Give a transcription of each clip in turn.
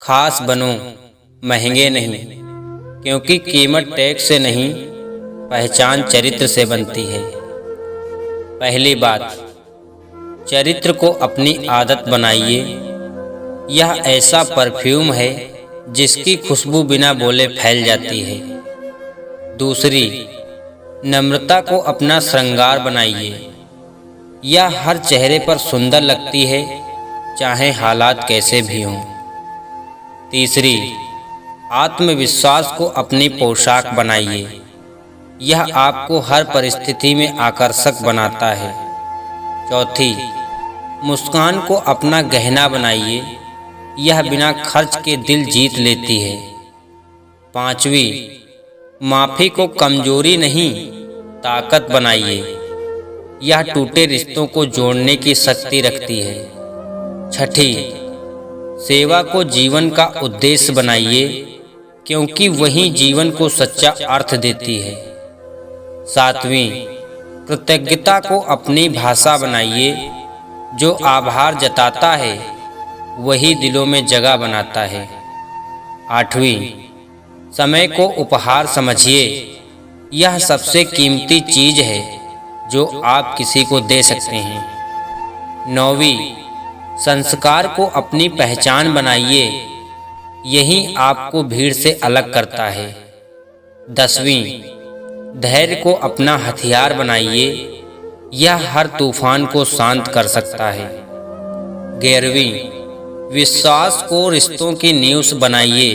खास बनो, महंगे नहीं, क्योंकि कीमत टैक्स से नहीं, पहचान चरित्र से बनती है। पहली बात, चरित्र को अपनी आदत बनाइए। यह ऐसा परफ्यूम है जिसकी खुशबू बिना बोले फैल जाती है। दूसरी, नम्रता को अपना श्रृंगार बनाइए। यह हर चेहरे पर सुंदर लगती है, चाहे हालात कैसे भी हों। तीसरी, आत्मविश्वास को अपनी पोशाक बनाइए। यह आपको हर परिस्थिति में आकर्षक बनाता है। चौथी, मुस्कान को अपना गहना बनाइए। यह बिना खर्च के दिल जीत लेती है। पांचवी, माफ़ी को कमजोरी नहीं, ताकत बनाइए। यह टूटे रिश्तों को जोड़ने की शक्ति रखती है। छठी, सेवा को जीवन का उद्देश्य बनाइए, क्योंकि वही जीवन को सच्चा अर्थ देती है। सातवीं, कृतज्ञता को अपनी भाषा बनाइए। जो आभार जताता है वही दिलों में जगह बनाता है। आठवीं, समय को उपहार समझिए। यह सबसे कीमती चीज है जो आप किसी को दे सकते हैं। नौवीं, संस्कार को अपनी पहचान बनाइए। यही आपको भीड़ से अलग करता है। 10वीं, धैर्य को अपना हथियार बनाइए। यह हर तूफान को शांत कर सकता है। 11वीं, विश्वास को रिश्तों की नींव बनाइए,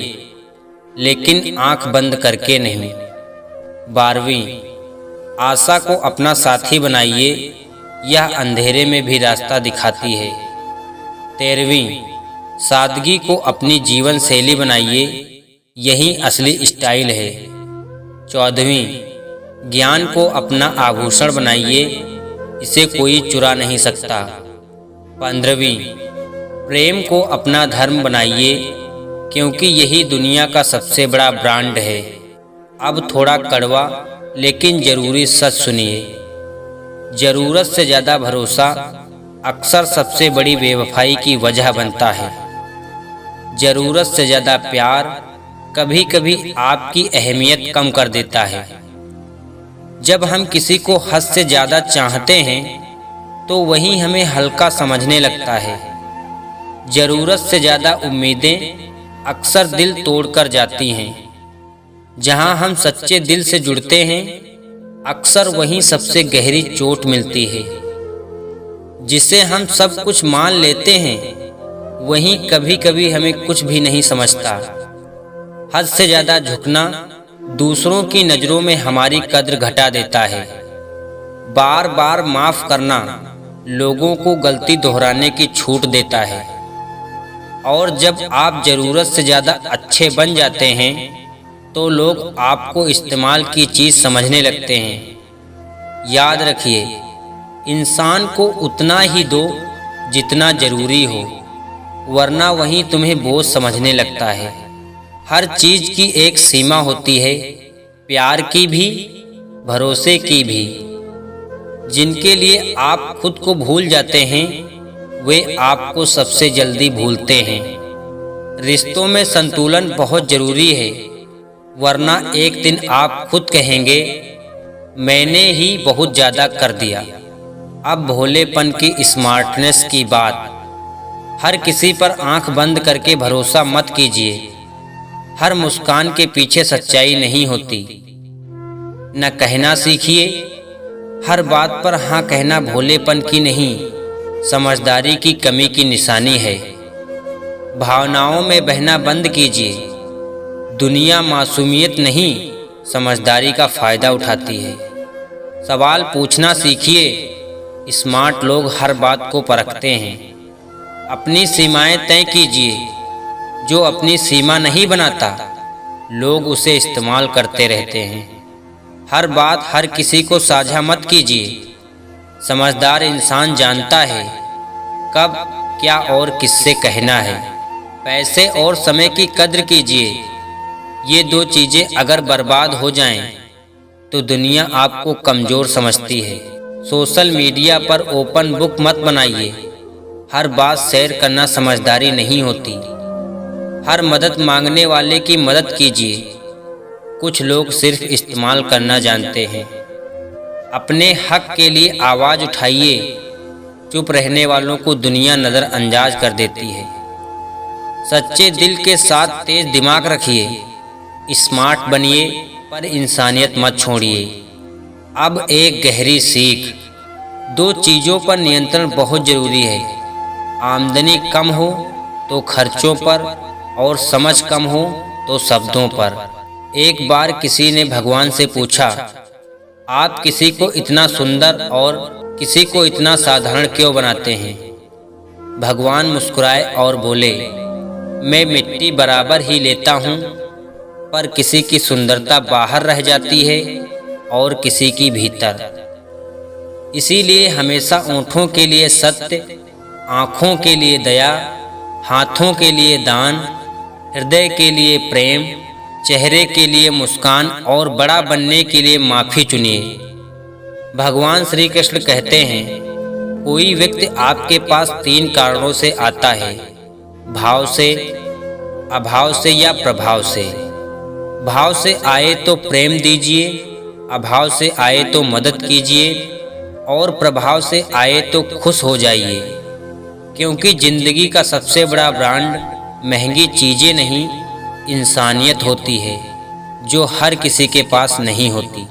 लेकिन आंख बंद करके नहीं। 12वीं, आशा को अपना साथी बनाइए। यह अंधेरे में भी रास्ता दिखाती है। 13वीं, सादगी को अपनी जीवन शैली बनाइए। यही असली स्टाइल है। 14वीं, ज्ञान को अपना आभूषण बनाइए। इसे कोई चुरा नहीं सकता। 15वीं, प्रेम को अपना धर्म बनाइए, क्योंकि यही दुनिया का सबसे बड़ा ब्रांड है। अब थोड़ा कड़वा लेकिन जरूरी सच सुनिए। जरूरत से ज़्यादा भरोसा अक्सर सबसे बड़ी बेवफाई की वजह बनता है। जरूरत से ज़्यादा प्यार कभी कभी आपकी अहमियत कम कर देता है। जब हम किसी को हद से ज़्यादा चाहते हैं तो वही हमें हल्का समझने लगता है। जरूरत से ज़्यादा उम्मीदें अक्सर दिल तोड़कर जाती हैं। जहां हम सच्चे दिल से जुड़ते हैं, अक्सर वहीं सबसे गहरी चोट मिलती है। जिसे हम सब कुछ मान लेते हैं, वहीं कभी कभी हमें कुछ भी नहीं समझता। हद से ज़्यादा झुकना दूसरों की नज़रों में हमारी कद्र घटा देता है। बार बार माफ़ करना लोगों को गलती दोहराने की छूट देता है। और जब आप ज़रूरत से ज़्यादा अच्छे बन जाते हैं तो लोग आपको इस्तेमाल की चीज़ समझने लगते हैं। याद रखिए, इंसान को उतना ही दो जितना ज़रूरी हो, वरना वही तुम्हें बोझ समझने लगता है। हर चीज़ की एक सीमा होती है, प्यार की भी, भरोसे की भी। जिनके लिए आप खुद को भूल जाते हैं, वे आपको सबसे जल्दी भूलते हैं। रिश्तों में संतुलन बहुत ज़रूरी है, वरना एक दिन आप खुद कहेंगे, मैंने ही बहुत ज़्यादा कर दिया। अब भोलेपन की स्मार्टनेस की बात। हर किसी पर आंख बंद करके भरोसा मत कीजिए। हर मुस्कान के पीछे सच्चाई नहीं होती। न कहना सीखिए। हर बात पर हाँ कहना भोलेपन की नहीं, समझदारी की कमी की निशानी है। भावनाओं में बहना बंद कीजिए। दुनिया मासूमियत नहीं, समझदारी का फ़ायदा उठाती है। सवाल पूछना सीखिए। स्मार्ट लोग हर बात को परखते हैं। अपनी सीमाएं तय कीजिए। जो अपनी सीमा नहीं बनाता, लोग उसे इस्तेमाल करते रहते हैं। हर बात हर किसी को साझा मत कीजिए। समझदार इंसान जानता है कब, क्या और किससे कहना है। पैसे और समय की कद्र कीजिए। ये दो चीज़ें अगर बर्बाद हो जाएं, तो दुनिया आपको कमज़ोर समझती है। सोशल मीडिया पर ओपन बुक मत बनाइए। हर बात शेयर करना समझदारी नहीं होती। हर मदद मांगने वाले की मदद कीजिए। कुछ लोग सिर्फ इस्तेमाल करना जानते हैं। अपने हक के लिए आवाज़ उठाइए। चुप रहने वालों को दुनिया नज़रअंदाज कर देती है। सच्चे दिल के साथ तेज दिमाग रखिए। स्मार्ट बनिए पर इंसानियत मत छोड़िए। अब एक गहरी सीख, 2 चीज़ों पर नियंत्रण बहुत ज़रूरी है। आमदनी कम हो तो खर्चों पर, और समझ कम हो तो शब्दों पर। एक बार किसी ने भगवान से पूछा, आप किसी को इतना सुंदर और किसी को इतना साधारण क्यों बनाते हैं? भगवान मुस्कुराए और बोले, मैं मिट्टी बराबर ही लेता हूँ, पर किसी की सुंदरता बाहर रह जाती है और किसी की भीतर। इसीलिए हमेशा ओंठों के लिए सत्य, आँखों के लिए दया, हाथों के लिए दान, हृदय के लिए प्रेम, चेहरे के लिए मुस्कान और बड़ा बनने के लिए माफ़ी चुनिए। भगवान श्री कृष्ण कहते हैं, कोई व्यक्ति आपके पास 3 कारणों से आता है, भाव से, अभाव से या प्रभाव से। भाव से आए तो प्रेम दीजिए, अभाव से आए तो मदद कीजिए, और प्रभाव से आए तो खुश हो जाइए। क्योंकि जिंदगी का सबसे बड़ा ब्रांड महंगी चीज़ें नहीं, इंसानियत होती है, जो हर किसी के पास नहीं होती।